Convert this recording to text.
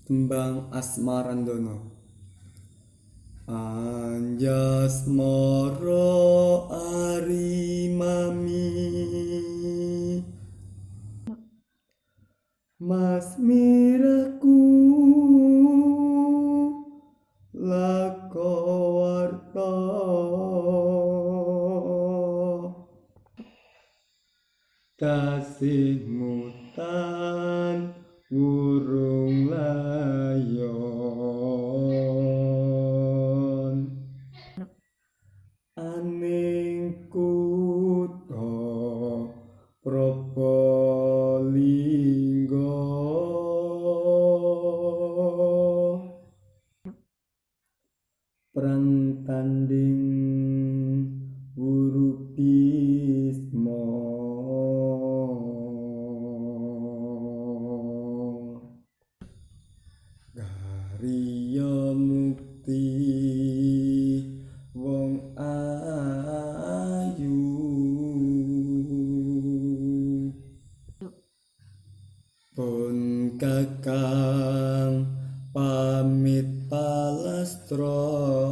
Tembang Asmarandono. Anjasmara arimami masmiraku lakowarta kasih mutan wurung layon aning kutha Probolinggo perang tanding Wurubisma Garya mukti wong ayu pun kakang pamit palastra